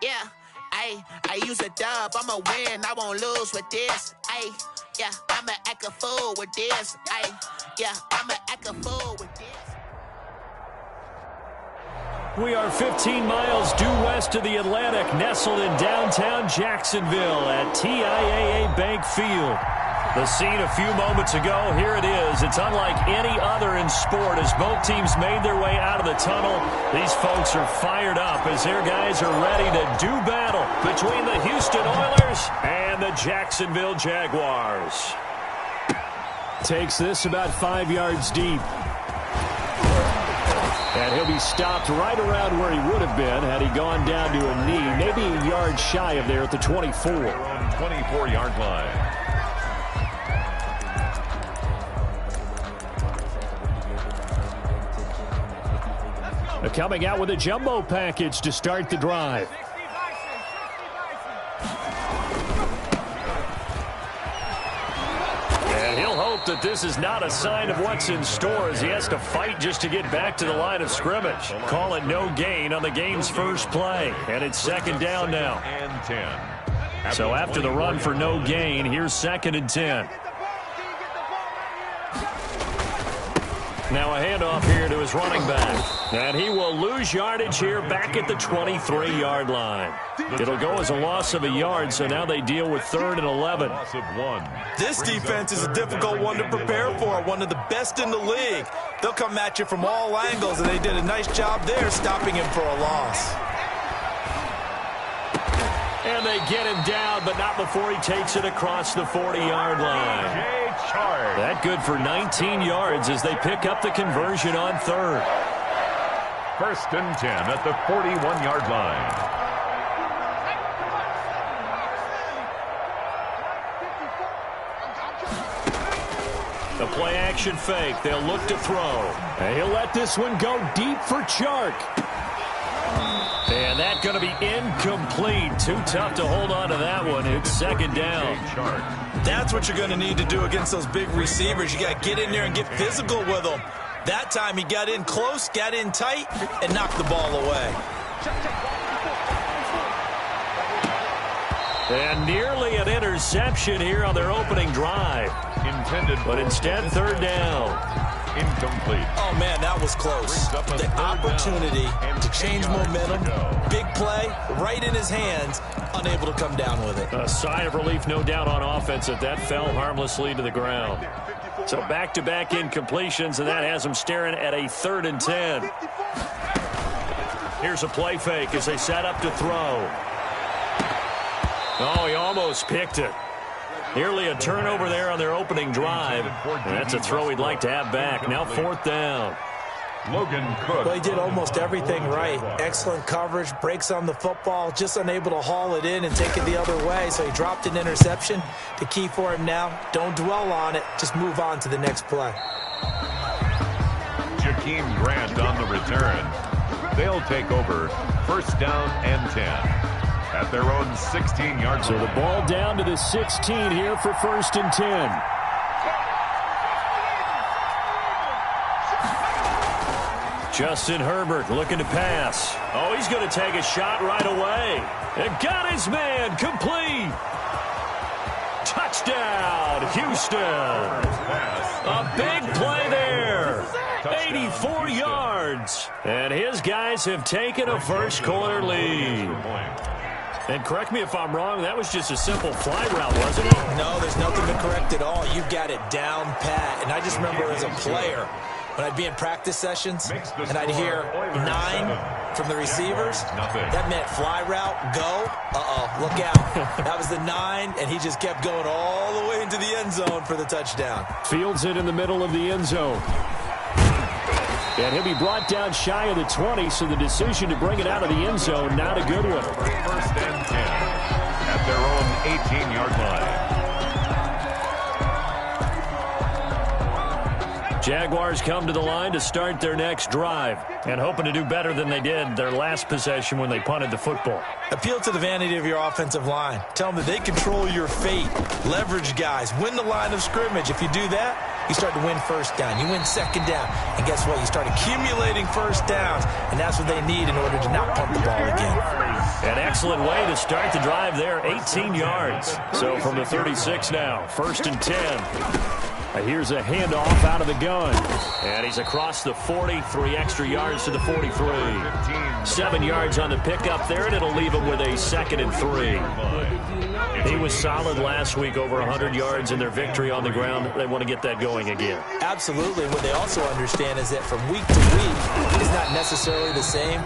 Yeah, I use a dub, I'ma win, I won't lose with this. Yeah, I'ma act a fool with this. Yeah, I'ma act a fool with this. We are 15 miles due west of the Atlantic, nestled in downtown Jacksonville at TIAA Bank Field. The scene a few moments ago, here it is. It's unlike any other in sport as both teams made their way out of the tunnel. These folks are fired up as their guys are ready to do battle between the Houston Oilers and the Jacksonville Jaguars. Takes this about 5 yards deep. And he'll be stopped right around where he would have been had he gone down to a knee, maybe a yard shy of there at the 24. On 24-yard line. Coming out with a jumbo package to start the drive. And he'll hope that this is not a sign of what's in store as he has to fight just to get back to the line of scrimmage. Call it no gain on the game's first play. And it's second down now. And 10. So after the run for no gain, here's 2nd and 10. Now a handoff here to his running back. And he will lose yardage here back at the 23-yard line. It'll go as a loss of a yard, so now they deal with 3rd and 11. Loss of 1. This defense is a difficult one to prepare for, one of the best in the league. They'll come at you from all angles, and they did a nice job there stopping him for a loss. And they get him down, but not before he takes it across the 40-yard line. That good for 19 yards as they pick up the conversion on 3rd. 1st and 10 at the 41-yard line. The play-action fake. They'll look to throw. And he'll let this one go deep for Chark. And that's going to be incomplete. Too tough to hold on to that one. It's 2nd down. That's what you're going to need to do against those big receivers. You got to get in there and get physical with them. That time he got in close, got in tight, and knocked the ball away. And nearly an interception here on their opening drive. But instead, 3rd down. Incomplete. Oh, man, that was close. The opportunity to change momentum, big play, right in his hands, unable to come down with it. A sigh of relief, no doubt, on offense that that fell harmlessly to the ground. So back-to-back incompletions, and that has him staring at a 3rd and 10. Here's a play fake as they set up to throw. Oh, he almost picked it. Nearly a turnover there on their opening drive. And that's a throw he'd like to have back. Now 4th down. Logan Cook. Well, he did almost everything right. Excellent coverage, breaks on the football, just unable to haul it in and take it the other way. So he dropped an interception. The key for him now, don't dwell on it. Just move on to the next play. Jakeem Grant on the return. They'll take over 1st down and 10. At their own 16-yard line. So the ball down to the 16 here for 1st and 10. Justin Herbert looking to pass. Oh, he's going to take a shot right away. And got his man complete. Touchdown, Houston. A big play there. 84 yards. And his guys have taken a first-quarter lead. And correct me if I'm wrong, that was just a simple fly route, wasn't it? No, there's nothing to correct at all. You've got it down pat. And I just remember as a player, when I'd be in practice sessions, and I'd hear 9 from the receivers, that meant fly route, go, look out. That was the 9, and he just kept going all the way into the end zone for the touchdown. Fields it in the middle of the end zone. And he'll be brought down shy of the 20, so the decision to bring it out of the end zone, not a good one. 1st and 10 at their own 18-yard line. Jaguars come to the line to start their next drive and hoping to do better than they did their last possession when they punted the football. Appeal to the vanity of your offensive line. Tell them that they control your fate. Leverage guys. Win the line of scrimmage. If you do that, you start to win first down. You win second down. And guess what? You start accumulating first downs. And that's what they need in order to not punt the ball again. An excellent way to start the drive there, 18 yards. So from the 36 now, 1st and 10. Here's a handoff out of the gun. And he's across the 40, 3 extra yards to the 43. 7 yards on the pickup there, and it'll leave him with a 2nd and 3. He was solid last week, over 100 yards in their victory on the ground. They want to get that going again. Absolutely. What they also understand is that from week to week, it's not necessarily the same,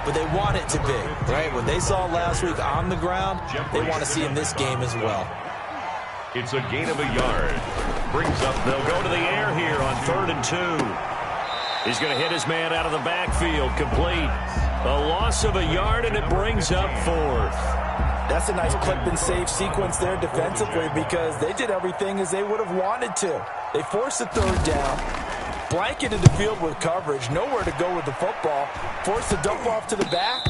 but they want it to be, right? What they saw last week on the ground, they want to see in this game as well. It's a gain of a yard. Brings up. They'll go to the air here on 3rd and 2. He's going to hit his man out of the backfield. Complete. A loss of a yard, and it brings up 4th. That's a nice clip and save sequence there defensively because they did everything as they would have wanted to. They forced the 3rd down, blanketed the field with coverage, nowhere to go with the football, forced the dump off to the back,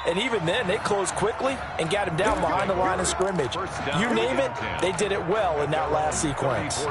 and even then they closed quickly and got him down behind the line of scrimmage. You name it, they did it well in that last sequence.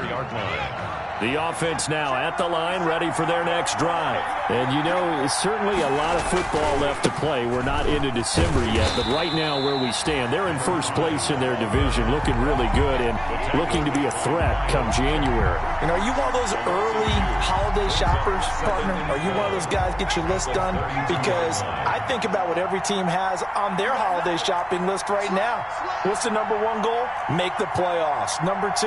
The offense now at the line, ready for their next drive. And, you know, certainly a lot of football left to play. We're not into December yet, but right now where we stand, they're in first place in their division, looking really good and looking to be a threat come January. You know, are you one of those early holiday shoppers, partner? Are you one of those guys get your list done? Because I think about what every team has on their holiday shopping list right now. What's the number 1 goal? Make the playoffs. Number 2,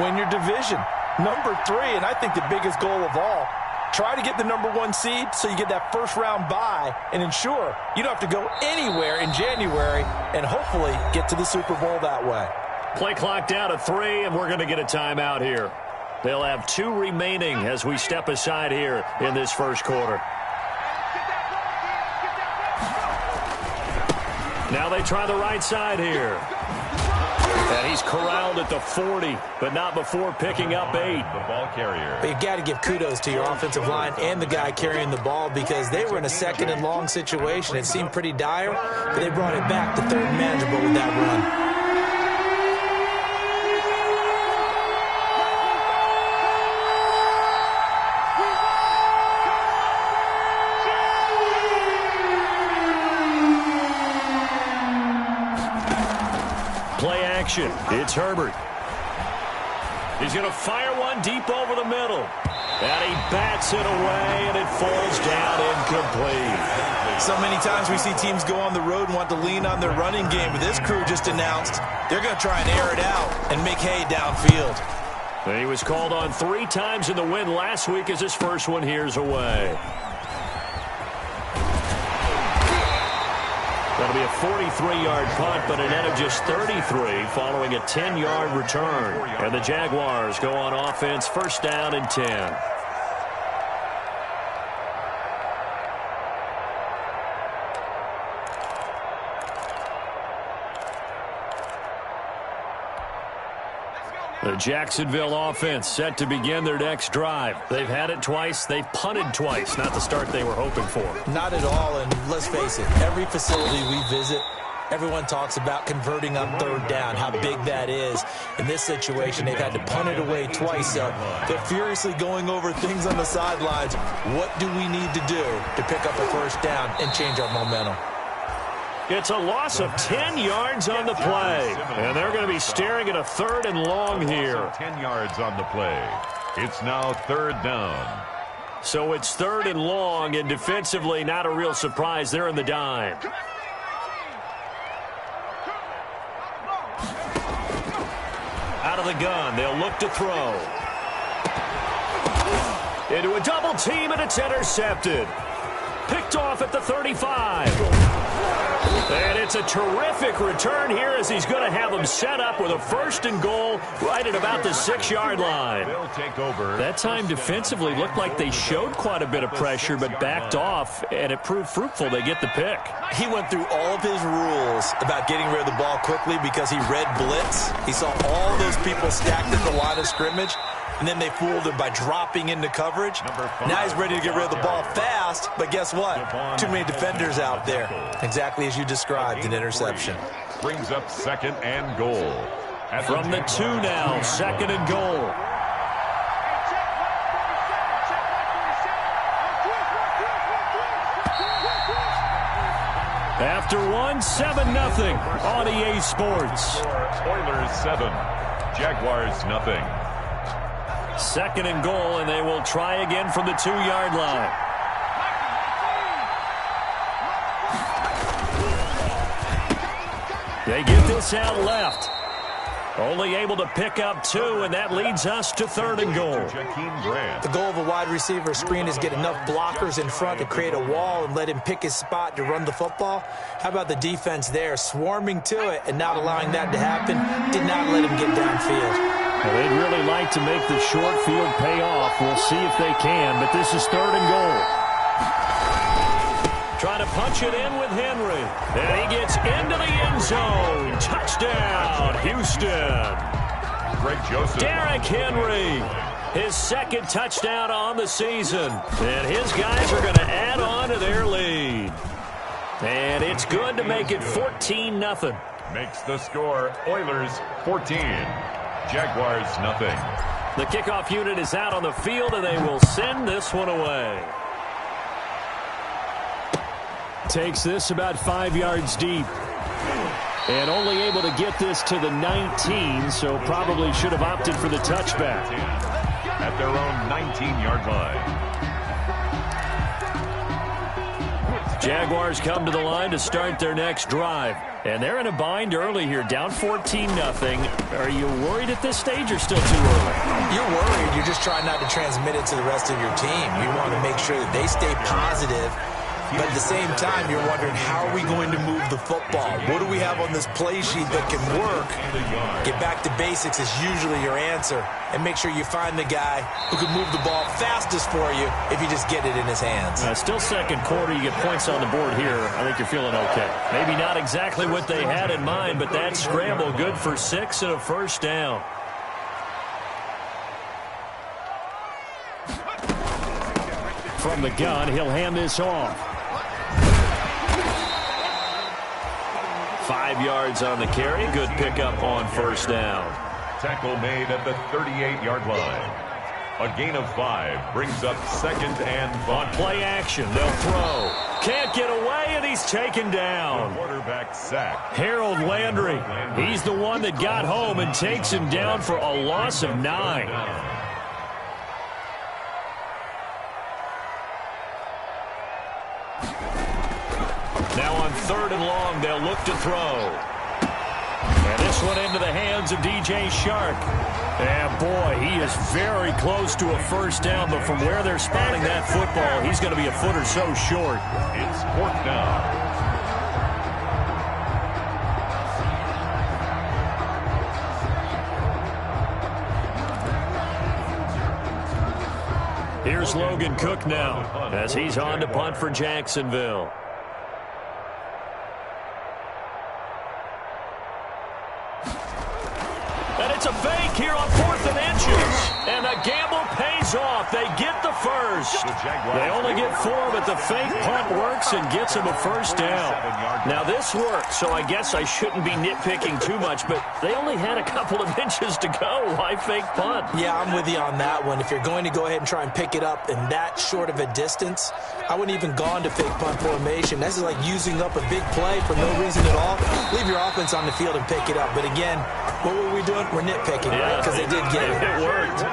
win your division. Number 3, and I think the biggest goal of all, try to get the number 1 seed so you get that first-round bye and ensure you don't have to go anywhere in January and hopefully get to the Super Bowl that way. Play clock down to 3, and we're going to get a timeout here. They'll have 2 remaining as we step aside here in this first quarter. Now they try the right side here. And he's corralled at the 40, but not before picking up 8. The ball carrier. But you've got to give kudos to your offensive line and the guy carrying the ball because they were in a 2nd and long situation. It seemed pretty dire, but they brought it back to 3rd and manageable with that run. It's Herbert. He's going to fire one deep over the middle. And he bats it away, and it falls down incomplete. So many times we see teams go on the road and want to lean on their running game, but this crew just announced they're going to try and air it out and make hay downfield. And he was called on 3 times in the win last week as his first one here's away. That'll be a 43-yard punt, but a net of just 33 following a 10-yard return. And the Jaguars go on offense, 1st down and 10. The Jacksonville offense set to begin their next drive. They've had it twice. They've punted twice. Not the start they were hoping for. Not at all, and let's face it, every facility we visit, everyone talks about converting on 3rd down, how big that is. In this situation, they've had to punt it away twice, so they're furiously going over things on the sidelines. What do we need to do to pick up a 1st down and change our momentum? It's a loss of 10 yards on the play. And they're going to be staring at a 3rd and long here. 10 yards on the play. It's now 3rd down. So it's 3rd and long, and defensively not a real surprise. They're in the dime. Out of the gun, they'll look to throw. Into a double team, and it's intercepted. Picked off at the 35. And it's a terrific return here as he's going to have them set up with a 1st and goal right at about the 6-yard line. They'll take over. That time defensively looked like they showed quite a bit of pressure but backed off, and it proved fruitful. They get the pick. He went through all of his rules about getting rid of the ball quickly because he read blitz. He saw all those people stacked at the line of scrimmage, and then they fooled him by dropping into coverage. Now he's ready to get rid of the ball fast, but guess what? Too many defenders out there. Exactly as you described, an interception. Brings up 2nd and goal. From the 2 now, 2nd and goal. After one, 7-0 on EA Sports. Oilers 7, Jaguars 0. Second and goal, and they will try again from the 2-yard line. They get this out left. Only able to pick up 2, and that leads us to 3rd and goal. The goal of a wide receiver screen is get enough blockers in front to create a wall and let him pick his spot to run the football. How about the defense there, swarming to it and not allowing that to happen? Did not let him get downfield. Well, they'd really like to make the short field pay off. We'll see if they can, but this is 3rd and goal. Trying to punch it in with Henry. And he gets into the end zone. Touchdown, Houston. Greg Joseph. Derrick Henry, his 2nd touchdown on the season. And his guys are going to add on to their lead. And it's good to make it 14-0. Makes the score Oilers 14, Jaguars 0. The kickoff unit is out on the field, and they will send this one away. Takes this about 5 yards deep. And only able to get this to the 19, so probably should have opted for the touchback. At their own 19-yard line. Jaguars come to the line to start their next drive. And they're in a bind early here, down 14-0. Are you worried at this stage or still too early? You're worried. You're just trying not to transmit it to the rest of your team. You want to make sure that they stay positive. But at the same time, you're wondering, how are we going to move the football? What do we have on this play sheet that can work? Get back to basics is usually your answer. And make sure you find the guy who can move the ball fastest for you if you just get it in his hands. Still second quarter, you get points on the board here. I think you're feeling okay. Maybe not exactly what they had in mind, but that scramble good for 6 and a first down. From the gun, he'll hand this off. 5 yards on the carry. Good pickup on first down. Tackle made at the 38-yard line. A gain of 5 brings up 2nd and 5. On play action, they'll throw. Can't get away, and he's taken down. The quarterback sack. Harold Landry. He's the one that got home and takes him down for a loss of 9. Now on 3rd and long, they'll look to throw. And this one into the hands of DJ Shark. And boy, he is very close to a first down, but from where they're spotting that football, he's going to be a foot or so short. It's 4th down. Here's Logan Cook now as he's on to punt for Jacksonville. And it's a fake here on 4th and inches. And the gamble pays off. They get the first. They only get 4, but the fake punt works and gets them a first down. Now this worked, so I guess I shouldn't be nitpicking too much, but they only had a couple of inches to go. Why fake punt? Yeah, I'm with you on that one. If you're going to go ahead and try and pick it up in that short of a distance, I wouldn't even gone to fake punt formation. This is like using up a big play for no reason at all. Leave your offense on the field and pick it up. But again, what were we doing? We're nitpicking, right? Because they did get it. It worked.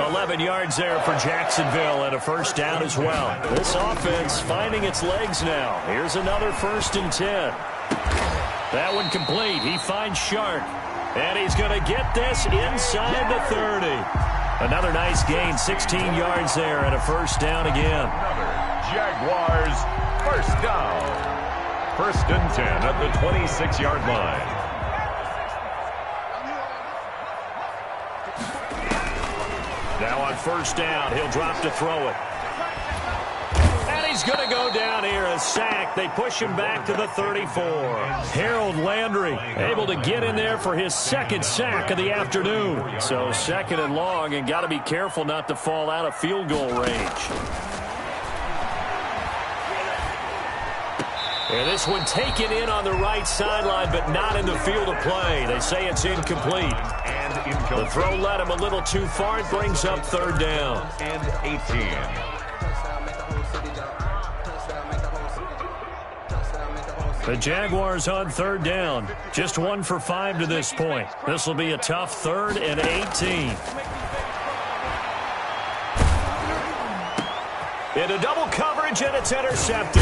11 yards there for Jacksonville and a first down as well. This offense finding its legs now. Here's another 1st and 10. That one complete. He finds Shark. And he's going to get this inside the 30. Another nice gain, 16 yards there and a first down again. Jaguars first down. 1st and 10 at the 26-yard line. Now on first down, he'll drop to throw it. And he's going to go down here, a sack. They push him back to the 34. Harold Landry able to get in there for his 2nd sack of the afternoon. So 2nd and long, and got to be careful not to fall out of field goal range. And this one taken in on the right sideline, but not in the field of play. They say it's incomplete. The throw led him a little too far. It brings up 3rd down. And 18. The Jaguars on third down. Just 1 for 5 to this point. This will be a tough 3rd and 18. Into double coverage, and it's intercepted.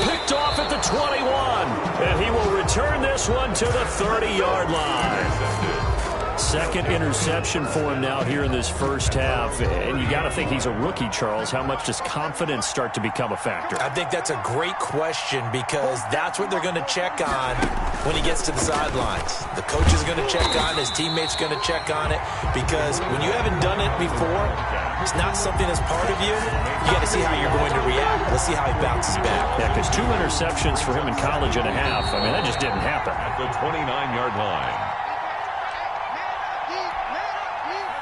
Picked off at the 21. And he will return this one to the 30-yard line. Second interception for him now here in this first half. And you got to think he's a rookie, Charles. How much does confidence start to become a factor? I think that's a great question because that's what they're going to check on when he gets to the sidelines. The coach is going to check on it. His teammates are going to check on it because when you haven't done it before, it's not something that's part of you. You got to see how you're going to react. Let's see how he bounces back. Yeah, because 2 interceptions for him in college and a half. I mean, that just didn't happen. At the 29-yard line.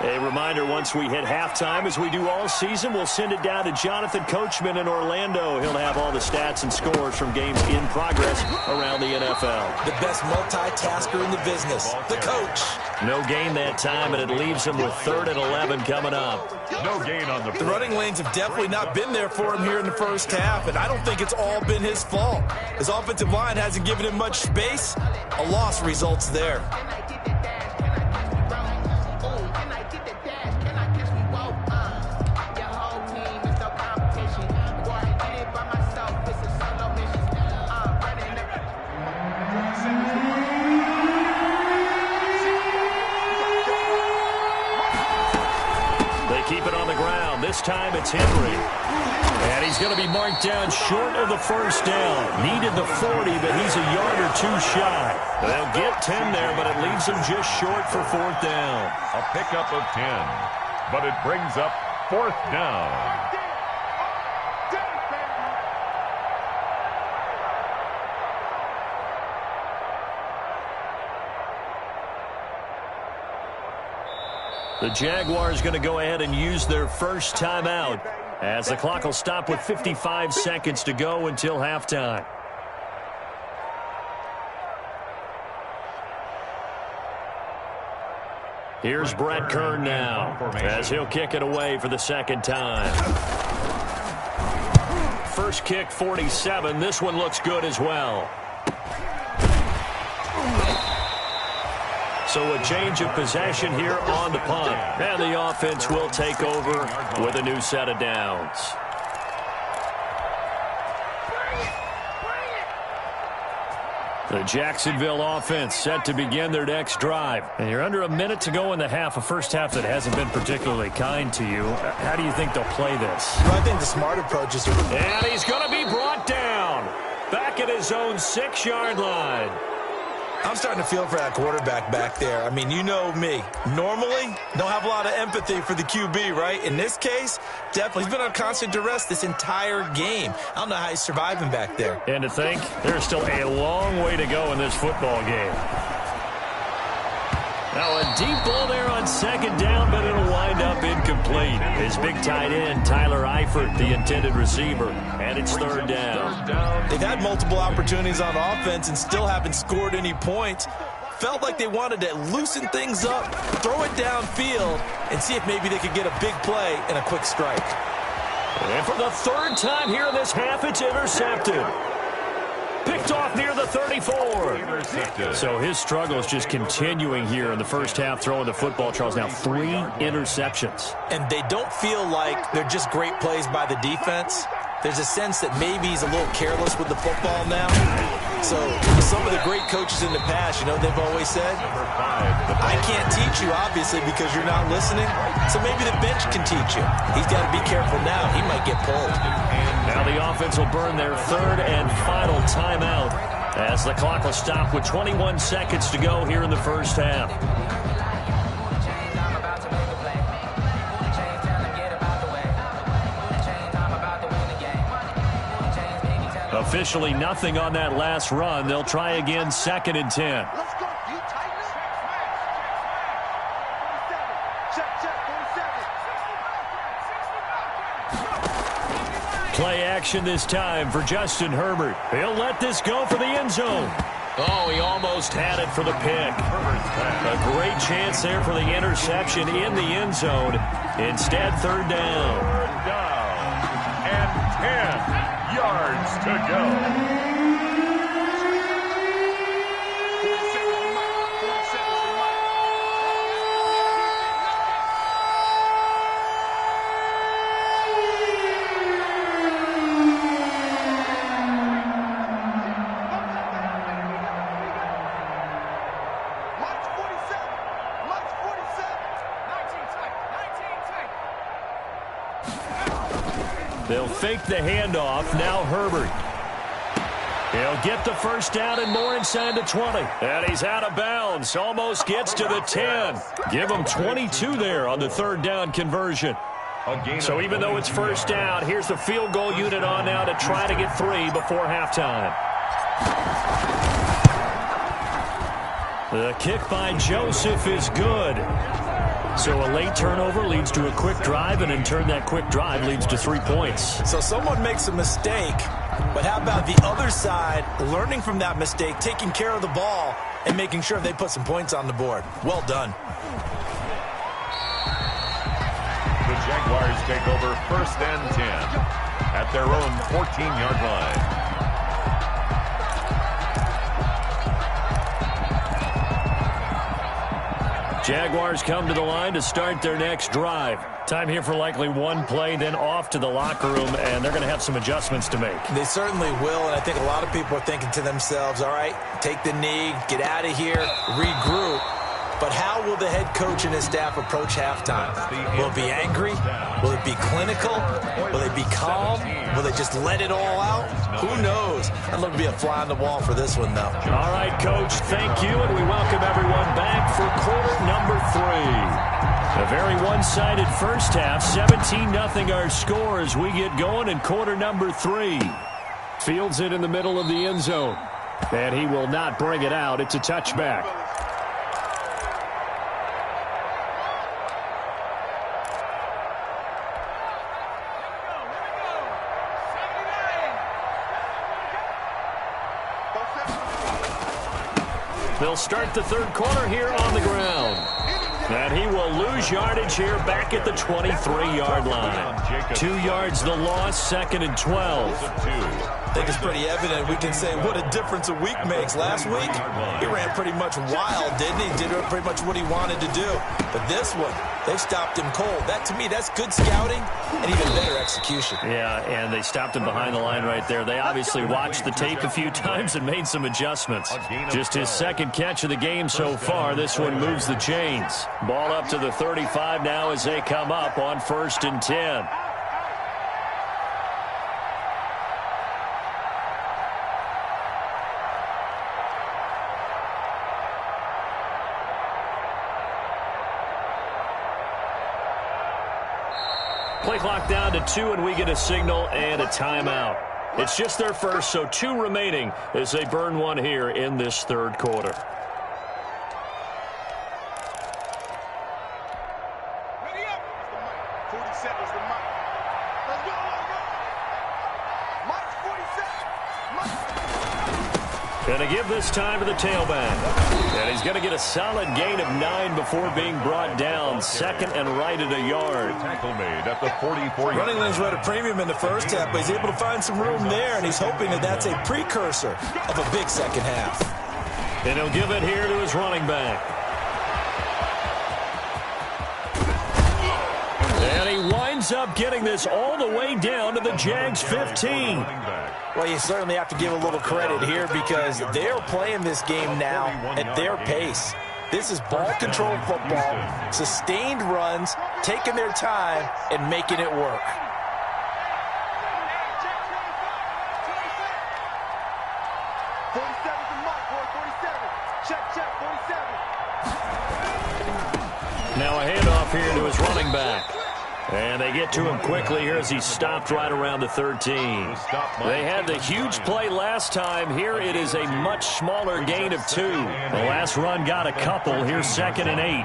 A reminder, once we hit halftime, as we do all season, we'll send it down to Jonathan Coachman in Orlando. He'll have all the stats and scores from games in progress around the NFL. The best multitasker in the business, the coach. No gain that time, and it leaves him with 3rd and 11 coming up. No gain on the The running lanes have definitely not been there for him here in the first half, and I don't think it's all been his fault. His offensive line hasn't given him much space. A loss results there. Keep it on the ground. This time it's Henry. And he's going to be marked down short of the first down. Needed the 40, but he's a yard or 2 shy. They'll get 10 there, but it leaves him just short for 4th down. A pickup of 10, but it brings up 4th down. The Jaguars going to go ahead and use their first timeout as the clock will stop with 55 seconds to go until halftime. Here's Brett Kern now as he'll kick it away for the second time. First kick, 47. This one looks good as well. So a change of possession here on the punt. And the offense will take over with a new set of downs. The Jacksonville offense set to begin their next drive. And you're under a minute to go in the half, a first half that hasn't been particularly kind to you. How do you think they'll play this? Well, I think the smart approach is... And he's going to be brought down back at his own 6-yard line. I'm starting to feel for that quarterback back there. I mean, you know me. Normally, don't have a lot of empathy for the QB, right? In this case, definitely. He's been on constant duress this entire game. I don't know how he's surviving back there. And to think, there's still a long way to go in this football game. Now a deep ball there on second down, but it'll wind up incomplete. His big tight end, Tyler Eifert, the intended receiver, and it's 3rd down. They've had multiple opportunities on offense and still haven't scored any points. Felt like they wanted to loosen things up, throw it downfield, and see if maybe they could get a big play and a quick strike. And for the 3rd time here in this half, it's intercepted. Picked off near the 34. Intercepted. So his struggle is just continuing here in the first half, throwing the football, Charles. Now 3 interceptions. And they don't feel like they're just great plays by the defense. There's a sense that maybe he's a little careless with the football now. So some of the great coaches in the past, you know, they've always said, I can't teach you, obviously, because you're not listening. So maybe the bench can teach you. He's got to be careful now. He might get pulled. Now the offense will burn their 3rd and final timeout as the clock will stop with 21 seconds to go here in the first half. Officially nothing on that last run. They'll try again, 2nd and 10. Play action this time for Justin Herbert. He'll let this go for the end zone. Oh, he almost had it for the pick. A great chance there for the interception in the end zone. Instead, 3rd down. 3rd down and 10 yards to go. They'll fake the handoff. Now Herbert. He'll get the first down and more inside the 20. And he's out of bounds. Almost gets to the 10. Give him 22 there on the third down conversion. So even though it's first down, here's the field goal unit on now to try to get 3 before halftime. The kick by Joseph is good. So a late turnover leads to a quick drive, and in turn that quick drive leads to 3 points. So someone makes a mistake, but how about the other side learning from that mistake, taking care of the ball, and making sure they put some points on the board? Well done. The Jaguars take over 1st and 10 at their own 14-yard line. Jaguars come to the line to start their next drive. Time here for likely one play, then off to the locker room, and they're going to have some adjustments to make. They certainly will, and I think a lot of people are thinking to themselves, all right, take the knee, get out of here, regroup. But how will the head coach and his staff approach halftime? Will it be angry? Will it be clinical? Will it be calm? Will they just let it all out? Who knows? I'd love to be a fly on the wall for this one, though. All right, Coach, thank you, and we welcome everyone back for quarter number 3. A very one-sided first half, 17-0 our score as we get going in quarter number 3. Fields it in the middle of the end zone, and he will not bring it out. It's a touchback. They'll start the third quarter here on the ground. And he will lose yardage here back at the 23-yard line. 2 yards the loss, 2nd and 12. I think it's pretty evident. We can say what a difference a week makes. Last week, he ran pretty much wild, didn't he? Did pretty much what he wanted to do. But this one, they stopped him cold. That, to me, that's good scouting and even better execution. Yeah, and they stopped him behind the line right there. They obviously watched the tape a few times and made some adjustments. Just his second catch of the game so far. This one moves the chains. Ball up to the 35 now as they come up on 1st and 10. Play clock down to 2, and we get a signal and a timeout. It's just their first, so 2 remaining as they burn one here in this third quarter. Ready up. 47 is the mic. Let's go, let's go. Mike's 47. Going to give this time to the tailback. And he's going to get a solid gain of 9 before being brought down. 2nd and right at a yard. Tackle made at the 44. Running lanes were at a premium in the first half, but he's able to find some room there, and he's hoping that that's a precursor of a big second half. And he'll give it here to his running back. And he winds up getting this all the way down to the Jags 15. Well, you certainly have to give a little credit here because they're playing this game now at their pace. This is ball control football, sustained runs, taking their time, and making it work. Now a handoff here to his running back. And they get to him quickly here as he stopped right around the 13. They had the huge play last time. Here it is a much smaller gain of 2. The last run got a couple. Here's 2nd and 8.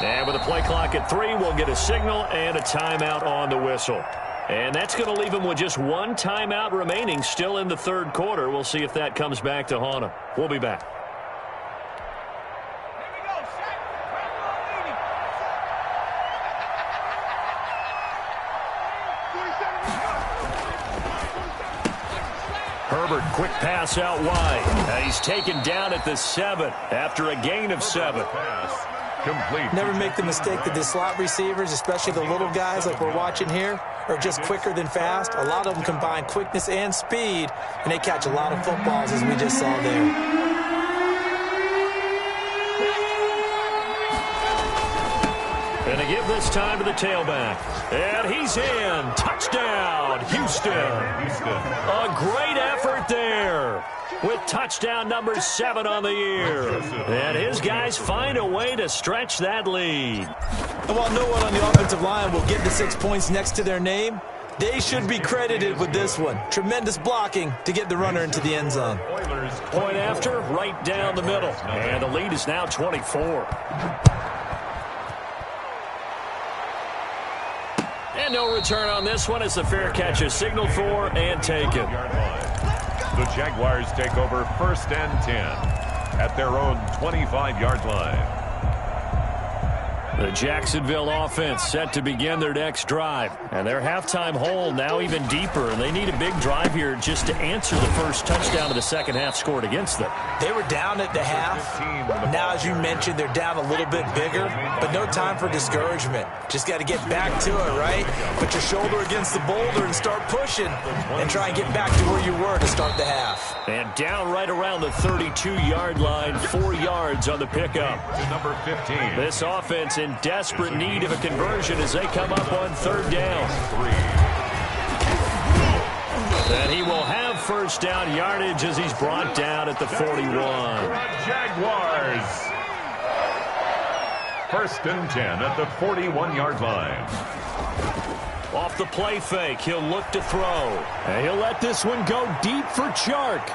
And with a play clock at 3, we'll get a signal and a timeout on the whistle. And that's going to leave him with just 1 timeout remaining still in the third quarter. We'll see if that comes back to haunt him. We'll be back. Herbert, quick pass out wide. And he's taken down at the 7 after a gain of 7. Complete. Never make the mistake that the slot receivers, especially the little guys like we're watching here, are just quicker than fast. A lot of them combine quickness and speed, and they catch a lot of footballs, as we just saw there. And to give this time to the tailback. And he's in. Touchdown, Houston. A great effort there with touchdown number 7 on the year. And his guys find a way to stretch that lead. And while no one on the offensive line will get the 6 points next to their name, they should be credited with this one. Tremendous blocking to get the runner into the end zone. Point after, right down the middle. And the lead is now 24. And no return on this one as the fair catch is signaled for and taken. The Jaguars take over 1st and 10 at their own 25-yard line. The Jacksonville offense set to begin their next drive. And their halftime hole now even deeper. And they need a big drive here just to answer the first touchdown of the second half scored against them. They were down at the half. Now, as you mentioned, they're down a little bit bigger. But no time for discouragement. Just got to get back to it, right? Put your shoulder against the boulder and start pushing. And try and get back to where you were to start the half. And down right around the 32-yard line. 4 yards on the pickup. Number 15. This offense in desperate need of a conversion as they come up on 3rd down. And he will have first down yardage as he's brought down at the 41. Jaguars. 1st and 10 at the 41-yard line. Off the play fake, he'll look to throw. And he'll let this one go deep for Chark.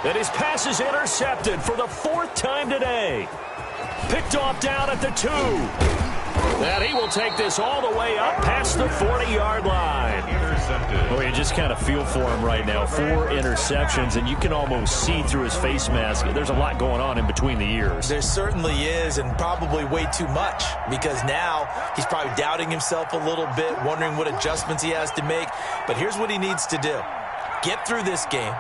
And his pass is intercepted for the 4th time today. Picked off down at the 2. And he will take this all the way up past the 40-yard line. Oh, you just kind of feel for him right now. 4 interceptions, and you can almost see through his face mask. There's a lot going on in between the ears. There certainly is, and probably way too much, because now he's probably doubting himself a little bit, wondering what adjustments he has to make. But here's what he needs to do. Get through this game.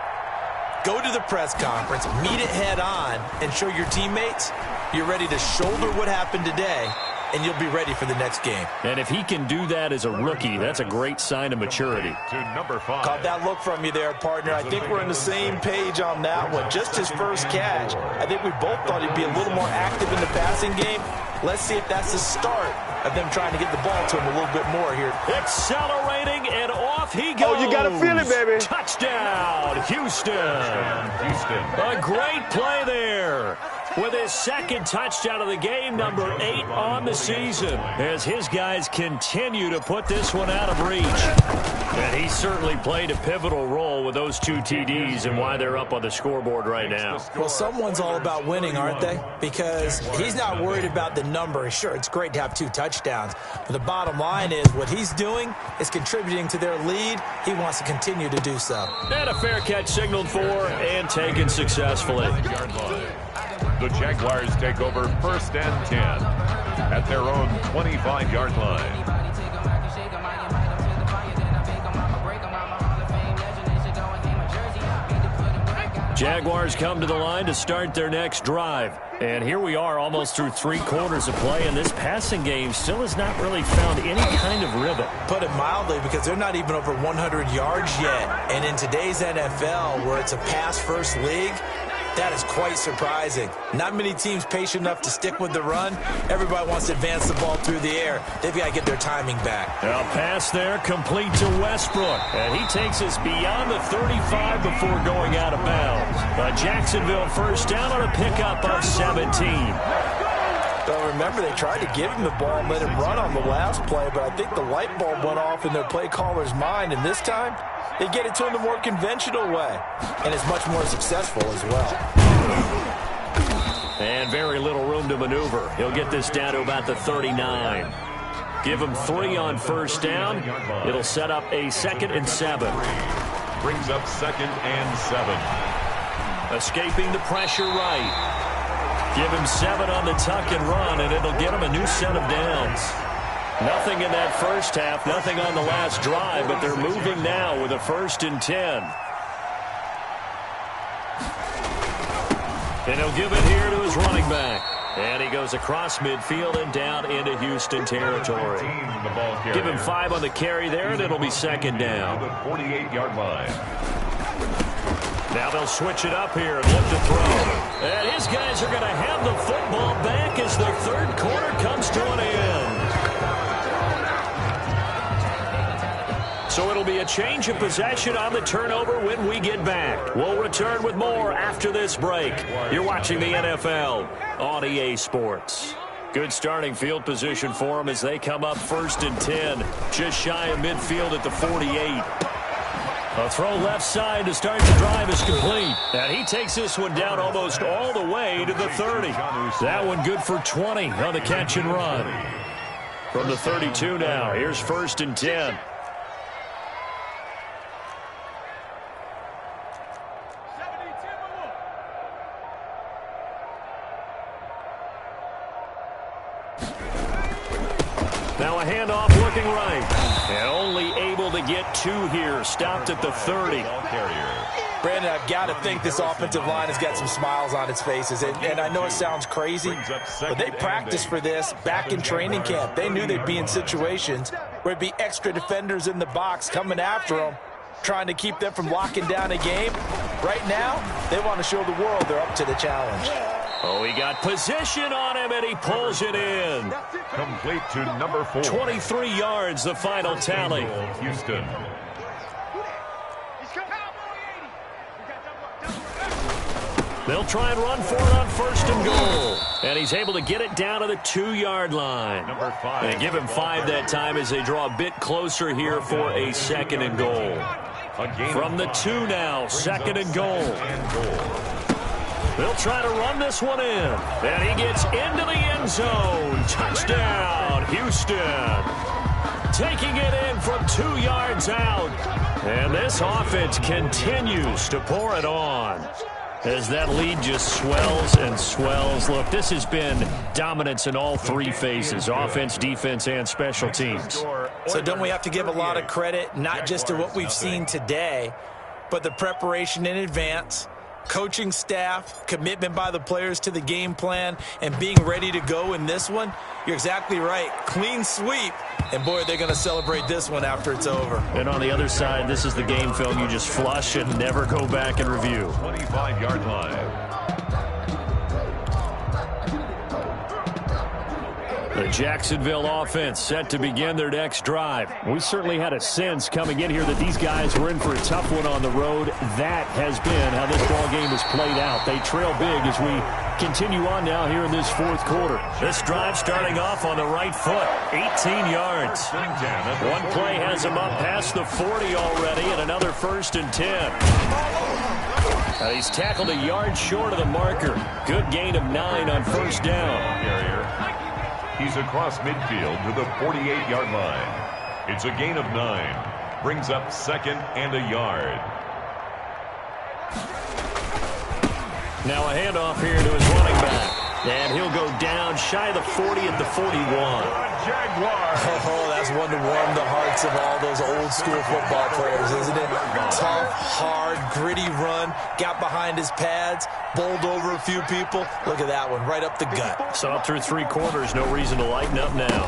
Go to the press conference, meet it head on, and show your teammates you're ready to shoulder what happened today, and you'll be ready for the next game. And if he can do that as a rookie, that's a great sign of maturity. To number 5. Caught that look from you there, partner. I think we're on the same page on that one. Just his first catch. I think we both thought he'd be a little more active in the passing game. Let's see if that's the start of them trying to get the ball to him a little bit more here. Accelerating, and off he goes. Oh, you got to feel it, baby. Touchdown, Houston. A great play there. With his 2nd touchdown of the game, number 8 on the season, as his guys continue to put this one out of reach. And he certainly played a pivotal role with those 2 TDs and why they're up on the scoreboard right now. Well, someone's all about winning, aren't they? Because he's not worried about the number. Sure, it's great to have 2 touchdowns. But the bottom line is what he's doing is contributing to their lead. He wants to continue to do so. And a fair catch signaled for and taken successfully. The Jaguars take over 1st and 10 at their own 25-yard line. Jaguars come to the line to start their next drive. And here we are almost through 3 quarters of play, and this passing game still has not really found any kind of rhythm. Put it mildly, because they're not even over 100 yards yet. And in today's NFL, where it's a pass-first league, that is quite surprising. Not many teams patient enough to stick with the run. Everybody wants to advance the ball through the air. They've got to get their timing back. A pass there, complete to Westbrook. And he takes us beyond the 35 before going out of bounds. A Jacksonville first down on a pickup of 17. Well, remember, they tried to give him the ball and let him run on the last play, but I think the light bulb went off in their play caller's mind, and this time, they get it to him the more conventional way, and it's much more successful as well. And very little room to maneuver. He'll get this down to about the 39. Give him 3 on first down. It'll set up a 2nd and 7. Brings up 2nd and 7. Escaping the pressure right. Give him 7 on the tuck and run, and it'll get him a new set of downs. Nothing in that first half, nothing on the last drive, but they're moving now with a 1st and 10. And he'll give it here to his running back. And he goes across midfield and down into Houston territory. Give him 5 on the carry there, and it'll be second down. The 48-yard line. Now they'll switch it up here and look to throw. And his guys are going to have the football back as the third quarter comes to an end. So it'll be a change of possession on the turnover when we get back. We'll return with more after this break. You're watching the NFL on EA Sports. Good starting field position for them as they come up 1st and 10. Just shy of midfield at the 48. A throw left side to start the drive is complete. And he takes this one down almost all the way to the 30. That one good for 20 on the catch and run. From the 32 now, here's 1st and 10. Now a handoff looking right. And only able to get 2 here. Stopped at the 30. Brandon, I've got to think this offensive line has got some smiles on its faces. And I know it sounds crazy, but they practiced for this back in training camp. They knew they'd be in situations where it'd be extra defenders in the box coming after them, trying to keep them from locking down a game. Right now, they want to show the world they're up to the challenge. Oh, he got position on him, and he pulls it in. Complete to number 4. 23 yards, the final tally. Houston. They'll try and run for it on 1st and goal. And he's able to get it down to the 2-yard line. Number 5. They give him 5 that time as they draw a bit closer here for a 2nd and goal. From the 2 now, 2nd and goal. They'll try to run this one in. And he gets into the end zone. Touchdown, Houston. Taking it in from 2 yards out. And this offense continues to pour it on as that lead just swells and swells. Look, this has been dominance in all 3 phases, offense, defense, and special teams. So don't we have to give a lot of credit, not just to what we've seen today, but the preparation in advance, coaching staff, commitment by the players to the game plan, and being ready to go in this one? You're exactly right. Clean sweep. And, boy, they're going to celebrate this one after it's over. And on the other side, this is the game film you just flush and never go back and review. 25-yard line. The Jacksonville offense set to begin their next drive. We certainly had a sense coming in here that these guys were in for a tough one on the road. That has been how this ball game has played out. They trail big as we continue on now here in this 4th quarter. This drive starting off on the right foot, 18 yards. One play has him up past the 40 already, and another 1st and 10. He's tackled a yard short of the marker. Good gain of 9 on 1st down. He's across midfield to the 48-yard line. It's a gain of 9. Brings up 2nd and a yard. Now a handoff here to his running back. And he'll go down shy of the 40 at the 41. Oh, that's one to warm the hearts of all those old school football players, isn't it? Tough, hard, gritty run. Got behind his pads, bowled over a few people. Look at that one, right up the gut. So up through 3 quarters, no reason to lighten up now.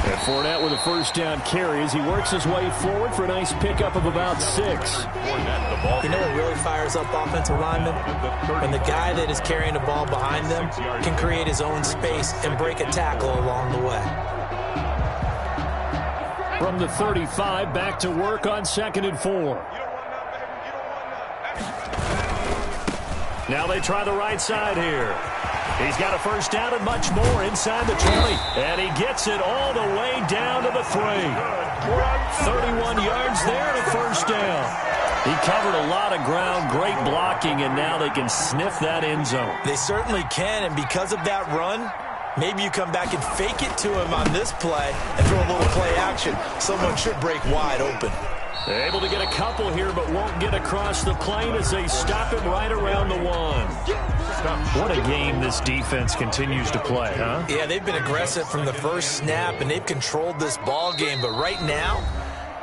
And Fournette with a 1st down carry as he works his way forward for a nice pickup of about 6. You know what really fires up offensive linemen? When the guy that is carrying the ball behind them can create his own space and break a tackle along the way. From the 35, back to work on 2nd and 4. Now they try the right side here. He's got a 1st down and much more inside the 20. And he gets it all the way down to the 3. 31 yards there to 1st down. He covered a lot of ground, great blocking, and now they can sniff that end zone. They certainly can, and because of that run, maybe you come back and fake it to him on this play and throw a little play action. Someone should break wide open. They're able to get a couple here, but won't get across the plane as they stop him right around the 1. What a game this defense continues to play, huh? Yeah, they've been aggressive from the first snap, and they've controlled this ball game. But right now,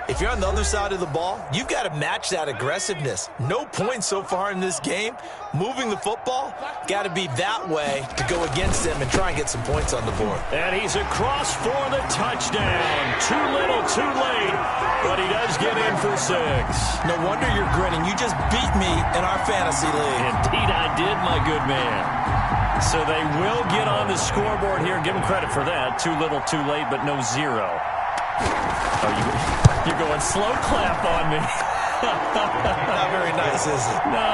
if you're on the other side of the ball, you've got to match that aggressiveness. No points so far in this game. Moving the football, got to be that way to go against them and try and get some points on the board. And he's across for the touchdown. Too little, too late, but he does get in for 6. No wonder you're grinning. You just beat me in our fantasy league. Indeed I did, my good man. So they will get on the scoreboard here. Give them credit for that. Too little, too late, but no 0. Oh, you're going slow clap on me. Not very nice, is it? No,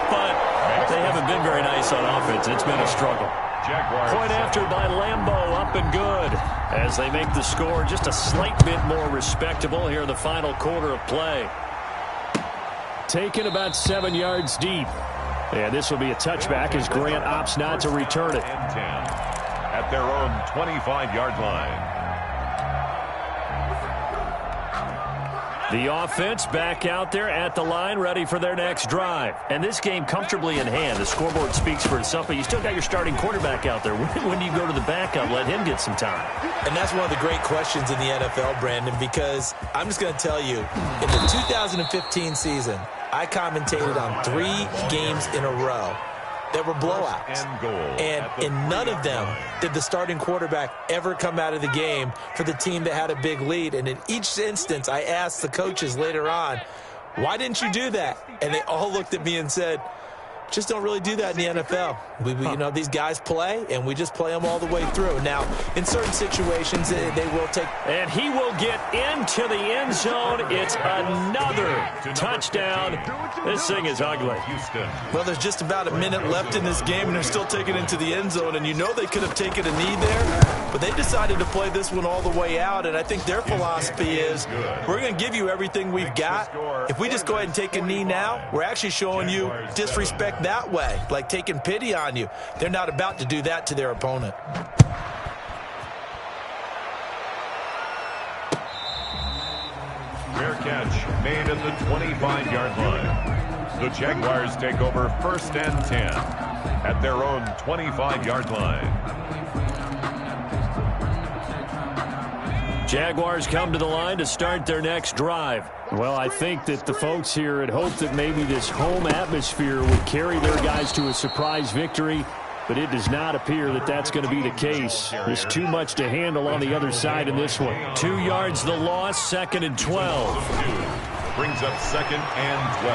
but they haven't been very nice on offense. It's been a struggle. Point after by Lambeau, up and good. As they make the score just a slight bit more respectable here in the final quarter of play. Taken about 7 yards deep. And this will be a touchback as Grant opts not to return it. At their own 25-yard line. The offense back out there at the line, ready for their next drive. And this game comfortably in hand. The scoreboard speaks for itself, but you still got your starting quarterback out there. When do you go to the backup? Let him get some time. And that's one of the great questions in the NFL, Brandon, because I'm just going to tell you, in the 2015 season, I commentated on 3 games in a row that were blowouts. And in none of them did the starting quarterback ever come out of the game for the team that had a big lead. And in each instance, I asked the coaches later on, why didn't you do that? And they all looked at me and said, just don't really do that in the NFL. You know, these guys play, and we just play them all the way through. Now, in certain situations, they will take. And he will get into the end zone. It's another touchdown. This thing is ugly. Well, there's just about a minute left in this game, and they're still taking it into the end zone. And you know they could have taken a knee there, but they decided to play this one all the way out. And I think their philosophy is, we're going to give you everything we've got. If we just go ahead and take a knee now, we're actually showing you disrespect that way, like taking pity on you. They're not about to do that to their opponent. Fair catch made at the 25-yard line. The Jaguars take over 1st and 10 at their own 25-yard line. Jaguars come to the line to start their next drive. Well, I think that the folks here had hoped that maybe this home atmosphere would carry their guys to a surprise victory, but it does not appear that that's going to be the case. There's too much to handle on the other side in this one. 2 yards the loss, 2nd and 12. Brings up 2nd and 12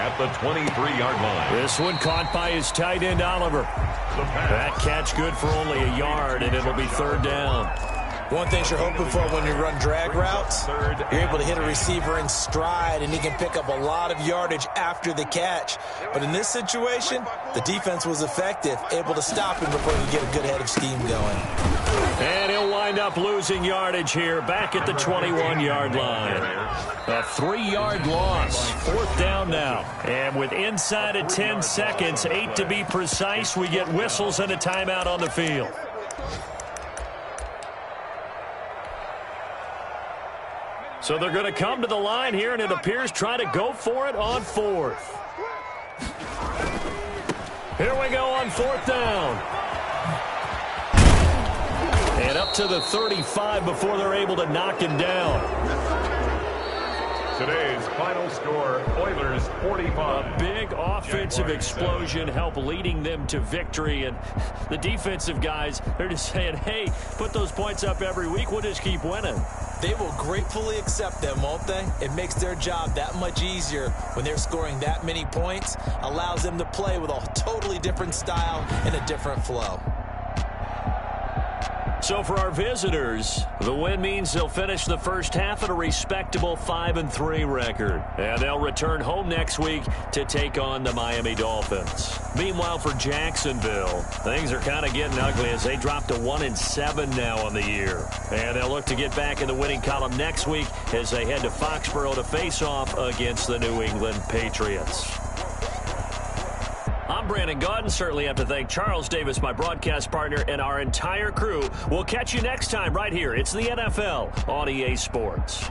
at the 23-yard line. This one caught by his tight end, Oliver. That catch good for only a yard, and it'll be 3rd down. One thing you're hoping for when you run drag routes, you're able to hit a receiver in stride, and he can pick up a lot of yardage after the catch. But in this situation, the defense was effective, able to stop him before he could get a good head of steam going. And he'll wind up losing yardage here, back at the 21-yard line. A 3-yard loss, 4th down now. And with inside of 10 seconds, 8 to be precise, we get whistles and a timeout on the field. So they're going to come to the line here, and it appears try to go for it on 4th. Here we go on 4th down. And up to the 35 before they're able to knock him down. Today's final score, Oilers 45. A big offensive explosion help leading them to victory. And the defensive guys, they're just saying, hey, put those points up every week. We'll just keep winning. They will gratefully accept them, won't they? It makes their job that much easier when they're scoring that many points. Allows them to play with a totally different style and a different flow. So for our visitors, the win means they'll finish the first half at a respectable 5-3 record. And they'll return home next week to take on the Miami Dolphins. Meanwhile, for Jacksonville, things are kind of getting ugly as they drop to 1-7 now on the year. And they'll look to get back in the winning column next week as they head to Foxborough to face off against the New England Patriots. I'm Brandon Gaudin. Certainly have to thank Charles Davis, my broadcast partner, and our entire crew. We'll catch you next time right here. It's the NFL on EA Sports.